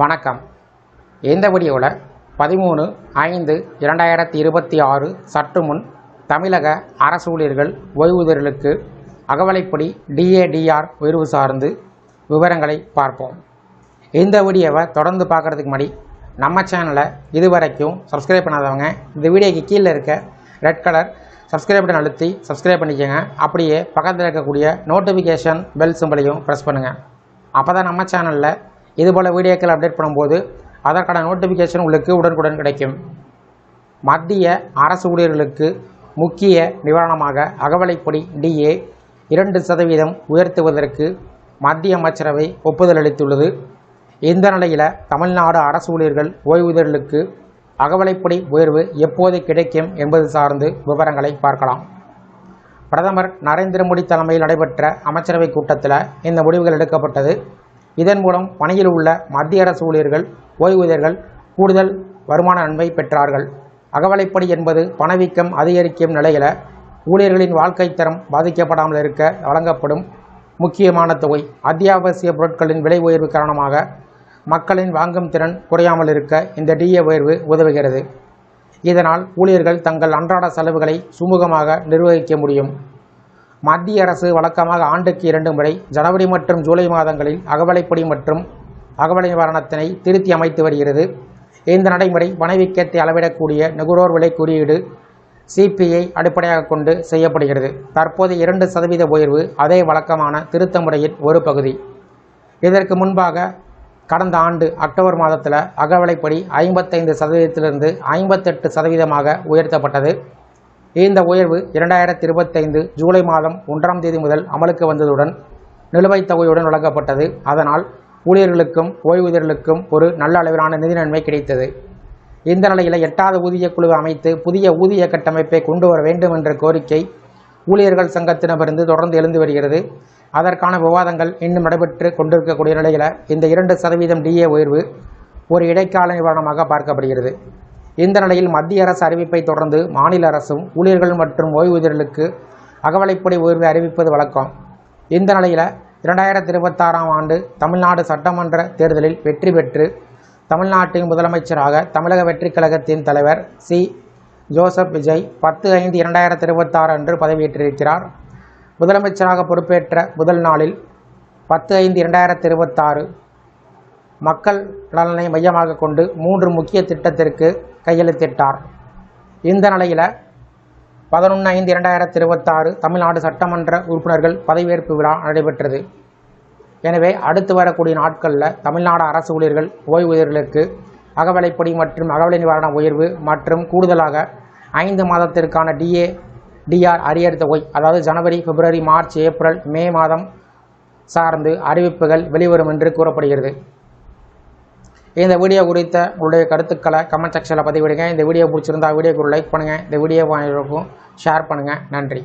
வணக்கம். இந்த வீடியோவில் 13/5/2026 சற்று முன் தமிழக அரசு ஊழியர்கள் ஓய்வூதியர்களுக்கு அகவலைப்படி DA/DR உயர்வு சார்ந்து விவரங்களை பார்ப்போம். இந்த வீடியோவை தொடர்ந்து பார்க்குறதுக்கு முன்னாடி நம்ம சேனலை இதுவரைக்கும் சப்ஸ்கிரைப் பண்ணாதவங்க இந்த வீடியோக்கு கீழே இருக்க ரெட் கலர் சப்ஸ்கிரைப் பட்டன் அழுத்தி சப்ஸ்கிரைப் பண்ணிக்கோங்க. அப்படியே பக்கத்தில் இருக்கக்கூடிய நோட்டிஃபிகேஷன் பெல் சிம்பலையும் ப்ரெஸ் பண்ணுங்கள். அப்போ தான் நம்ம சேனலில் இதுபோல் வீடியோக்கள் அப்டேட் பண்ணும்போது அதற்கான நோட்டிஃபிகேஷன் உங்களுக்கு உடனுக்குடன் கிடைக்கும். மத்திய அரசு ஊழியர்களுக்கு முக்கிய நிவாரணமாக அகவலைப்படி DA 2% உயர்த்துவதற்கு மத்திய அமைச்சரவை ஒப்புதல் அளித்துள்ளது. இந்த நிலையில் தமிழ்நாடு அரசு ஊழியர்கள் ஓய்வூதியர்களுக்கு அகவலைப்படி உயர்வு எப்போது கிடைக்கும் என்பது சார்ந்து விவரங்களை பார்க்கலாம். பிரதமர் நரேந்திர மோடி தலைமையில் நடைபெற்ற அமைச்சரவை கூட்டத்தில் இந்த முடிவுகள் எடுக்கப்பட்டது. இதன் மூலம் பணியில் உள்ள மத்திய அரசு ஊழியர்கள் ஓய்வூதியர்கள் கூடுதல் வருமான நன்மை பெற்றார்கள். அகவலைப்படி என்பது பணவீக்கம் அதிகரிக்கும் நிலையில் ஊழியர்களின் வாழ்க்கை தரம் பாதிக்கப்படாமல் இருக்க வழங்கப்படும் முக்கியமான தொகை. அத்தியாவசிய பொருட்களின் விலை உயர்வு காரணமாக மக்களின் வாங்கும் திறன் குறையாமல் இருக்க இந்த DA உயர்வு உதவுகிறது. இதனால் ஊழியர்கள் தங்கள் அன்றாட செலவுகளை சுமூகமாக நிர்வகிக்க முடியும். மத்திய அரசு வழக்கமாக ஆண்டுக்கு 2 முறை ஜனவரி மற்றும் ஜூலை மாதங்களில் அகவலைப்படி மற்றும் அகவலை நிவாரணத்தினை திருத்தி அமைத்து வருகிறது. இந்த நடைமுறை பணவீக்கத்தை அளவிடக்கூடிய நுகர்வோர் விலை குறியீடு CPI அடிப்படையாக கொண்டு செய்யப்படுகிறது. தற்போது 2% உயர்வு அதே வழக்கமான திருத்த முறையின் ஒரு பகுதி. இதற்கு முன்பாக கடந்த ஆண்டு அக்டோபர் மாதத்தில் அகவலைப்படி 55%லிருந்து 58% உயர்த்தப்பட்டது. இந்த உயர்வு 2025 ஜூலை மாதம் 1ஆம் தேதி முதல் அமலுக்கு வந்ததுடன் நிலுவைத் தொகையுடன் வழங்கப்பட்டது. அதனால் ஊழியர்களுக்கும் ஓய்வூதியர்களுக்கும் ஒரு நல்ல அளவிலான நிதி நன்மை கிடைத்தது. இந்த நிலையில் 8வது ஊதிய குழுவை அமைத்து புதிய ஊதிய கட்டமைப்பை கொண்டு வர வேண்டும் என்ற கோரிக்கை ஊழியர்கள் சங்கத்திடமிருந்து தொடர்ந்து எழுந்து வருகிறது. அதற்கான விவாதங்கள் இன்னும் நடைபெற்று கொண்டிருக்கக்கூடிய நிலையில் இந்த 2% DA உயர்வு ஒரு இடைக்கால நிவாரணமாக பார்க்கப்படுகிறது. இந்த நிலையில் மத்திய அரசு அறிவிப்பை தொடர்ந்து மாநில அரசும் ஊழியர்கள் மற்றும் ஓய்வூதியர்களுக்கு அகவலைப்படி உயர்வை அறிவிப்பது வழக்கம். இந்த நிலையில் 2026ஆம் ஆண்டு தமிழ்நாடு சட்டமன்ற தேர்தலில் வெற்றி பெற்று தமிழ்நாட்டின் முதலமைச்சராக தமிழக வெற்றிக் கழகத்தின் தலைவர் C. ஜோசப் விஜய் 10/5/2026 அன்று பதவியேற்றிருக்கிறார். முதலமைச்சராக பொறுப்பேற்ற முதல் நாளில் 10/5/2026 மக்கள் நலனை மையமாக கொண்டு 3 முக்கிய திட்டத்திற்கு கையெழுத்திட்டார். இந்த நிலையில் 11/5/2026 தமிழ்நாடு சட்டமன்ற உறுப்பினர்கள் பதவியேற்பு விழா நடைபெற்றது. எனவே அடுத்து வரக்கூடிய நாட்களில் தமிழ்நாடு அரசு ஊழியர்கள் ஓய்வூதியர்களுக்கு அகவலைப்படி மற்றும் அகவலை நிவாரண உயர்வு மற்றும் கூடுதலாக 5 மாதத்திற்கான DA/DR அரியர் தொகை, அதாவது ஜனவரி, பிப்ரவரி, மார்ச், ஏப்ரல், மே மாதம் சார்ந்து அறிவிப்புகள் வெளிவரும் என்று கூறப்படுகிறது. இந்த வீடியோ குறித்த உங்களுடைய கருத்துக்களை கமெண்ட் செக்ஷனில் பதிவிடுங்க. இந்த வீடியோ பிடிச்சிருந்தா வீடியோக்கு லைக் பண்ணுங்கள். இந்த வீடியோ ஷேர் பண்ணுங்கள். நன்றி.